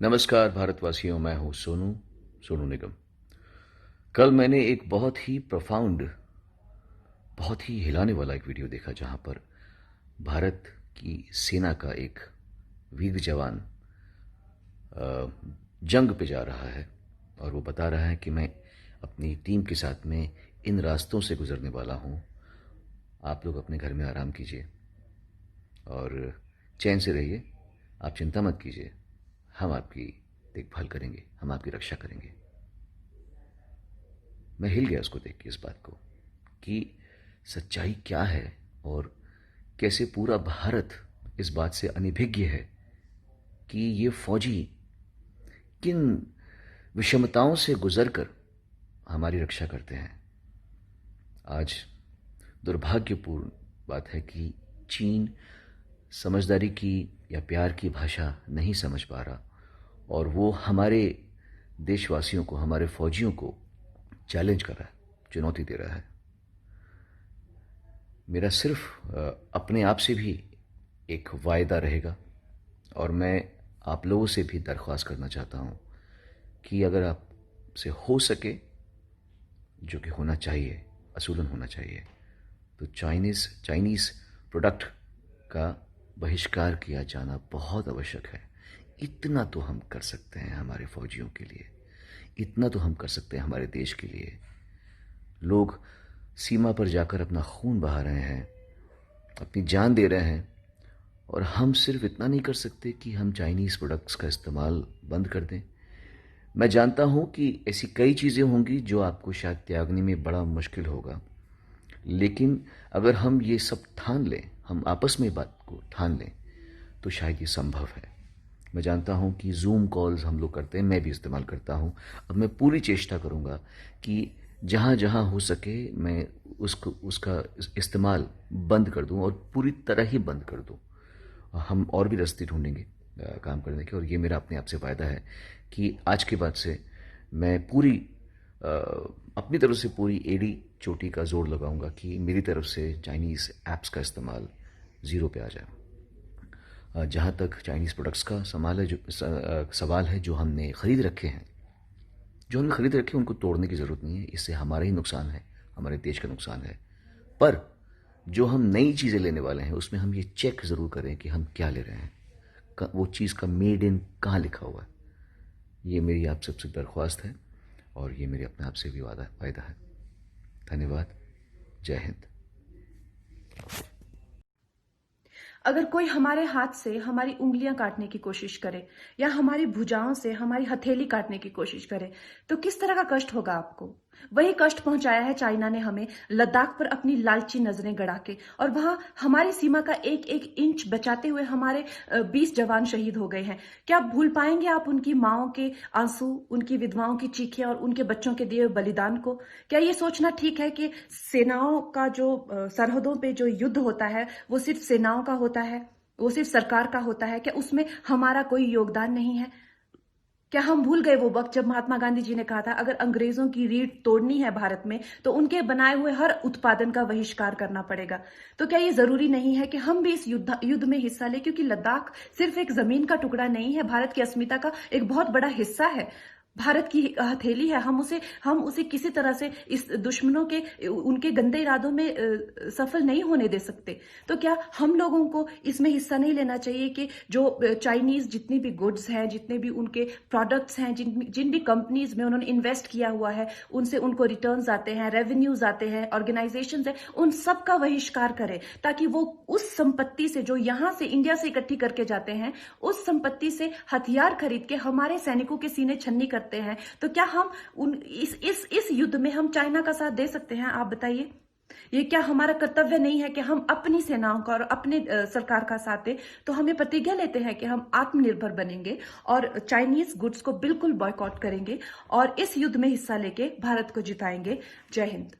नमस्कार भारतवासियों, मैं हूँ सोनू निगम। कल मैंने एक बहुत ही प्रोफाउंड, बहुत ही हिलाने वाला एक वीडियो देखा जहाँ पर भारत की सेना का एक वीर जवान जंग पे जा रहा है और वो बता रहा है कि मैं अपनी टीम के साथ में इन रास्तों से गुजरने वाला हूँ। आप लोग अपने घर में आराम कीजिए और चैन से रहिए। आप चिंता मत कीजिए, हम आपकी देखभाल करेंगे, हम आपकी रक्षा करेंगे। मैं हिल गया उसको देख के, इस बात को कि सच्चाई क्या है और कैसे पूरा भारत इस बात से अनभिज्ञ है कि ये फौजी किन विषमताओं से गुजरकर हमारी रक्षा करते हैं। आज दुर्भाग्यपूर्ण बात है कि चीन समझदारी की या प्यार की भाषा नहीं समझ पा रहा और वो हमारे देशवासियों को, हमारे फौजियों को चैलेंज कर रहा है, चुनौती दे रहा है। मेरा सिर्फ अपने आप से भी एक वायदा रहेगा और मैं आप लोगों से भी दरख्वास्त करना चाहता हूँ कि अगर आपसे हो सके, जो कि होना चाहिए, असूलन होना चाहिए, तो चाइनीज़ प्रोडक्ट का बहिष्कार किया जाना बहुत आवश्यक है। इतना तो हम कर सकते हैं हमारे फौजियों के लिए, इतना तो हम कर सकते हैं हमारे देश के लिए। लोग सीमा पर जाकर अपना खून बहा रहे हैं, अपनी जान दे रहे हैं और हम सिर्फ इतना नहीं कर सकते कि हम चाइनीज़ प्रोडक्ट्स का इस्तेमाल बंद कर दें। मैं जानता हूं कि ऐसी कई चीज़ें होंगी जो आपको शायद त्यागने में बड़ा मुश्किल होगा, लेकिन अगर हम ये सब ठान लें, हम आपस में बात को ठान लें, तो शायद ये संभव है। मैं जानता हूं कि जूम कॉल्स हम लोग करते हैं, मैं भी इस्तेमाल करता हूं। अब मैं पूरी चेष्टा करूंगा कि जहां जहां हो सके मैं उसका इस्तेमाल बंद कर दूं और पूरी तरह ही बंद कर दूं। हम और भी रास्ते ढूंढेंगे काम करने के, और ये मेरा अपने आप से वायदा है कि आज के बाद से मैं पूरी अपनी तरफ से पूरी एड़ी चोटी का जोर लगाऊंगा कि मेरी तरफ से चाइनीज़ ऐप्स का इस्तेमाल ज़ीरो पे आ जाए। जहाँ तक चाइनीज़ प्रोडक्ट्स का सवाल है, जो हमने ख़रीद रखे उनको तोड़ने की ज़रूरत नहीं है। इससे हमारा ही नुकसान है, हमारे देश का नुकसान है। पर जो हम नई चीज़ें लेने वाले हैं उसमें हम ये चेक ज़रूर करें कि हम क्या ले रहे हैं, वो चीज़ का मेड इन कहाँ लिखा हुआ है। ये मेरी आप सबसे दरख्वास्त है और ये मेरे अपने आप से भी वायदा है। धन्यवाद। जय हिंद। अगर कोई हमारे हाथ से हमारी उंगलियां काटने की कोशिश करे या हमारी भुजाओं से हमारी हथेली काटने की कोशिश करे तो किस तरह का कष्ट होगा आपको। वही कष्ट पहुंचाया है चाइना ने हमें लद्दाख पर अपनी लालची नजरें गड़ा के, और वहां हमारी सीमा का एक एक इंच बचाते हुए हमारे 20 जवान शहीद हो गए हैं। क्या भूल पाएंगे आप उनकी माओं के आंसू, उनकी विधवाओं की चीखें और उनके बच्चों के दिए बलिदान को। क्या ये सोचना ठीक है कि सेनाओं का जो सरहदों पे जो युद्ध होता है वो सिर्फ सेनाओं का होता है, वो सिर्फ सरकार का होता है? क्या उसमें हमारा कोई योगदान नहीं है? क्या हम भूल गए वो वक्त जब महात्मा गांधी जी ने कहा था अगर अंग्रेजों की रीढ़ तोड़नी है भारत में तो उनके बनाए हुए हर उत्पादन का बहिष्कार करना पड़ेगा। तो क्या ये जरूरी नहीं है कि हम भी इस युद्ध में हिस्सा लें, क्योंकि लद्दाख सिर्फ एक जमीन का टुकड़ा नहीं है, भारत की अस्मिता का एक बहुत बड़ा हिस्सा है, भारत की हथेली है। हम उसे किसी तरह से इस दुश्मनों के उनके गंदे इरादों में सफल नहीं होने दे सकते। तो क्या हम लोगों को इसमें हिस्सा नहीं लेना चाहिए कि जो चाइनीज जितनी भी गुड्स हैं, जितने भी उनके प्रोडक्ट्स हैं, जिन भी कंपनीज में उन्होंने इन्वेस्ट किया हुआ है, उनसे उनको रिटर्न्स आते हैं, रेवेन्यूज आते हैं, ऑर्गेनाइजेशंस हैं, उन सब का बहिष्कार करें ताकि वो उस संपत्ति से जो यहां से इंडिया से इकट्ठी करके जाते हैं, उस संपत्ति से हथियार खरीद के हमारे सैनिकों के सीने छन्नी करते हैं। तो क्या हम इस युद्ध में हम चाइना का साथ दे सकते हैं? आप बताइए। ये क्या हमारा कर्तव्य नहीं है कि हम अपनी सेनाओं का और अपने सरकार का साथ दें? तो हमें प्रतिज्ञा लेते हैं कि हम आत्मनिर्भर बनेंगे और चाइनीज गुड्स को बिल्कुल बॉयकॉट करेंगे और इस युद्ध में हिस्सा लेके भारत को जिताएंगे। जय हिंद।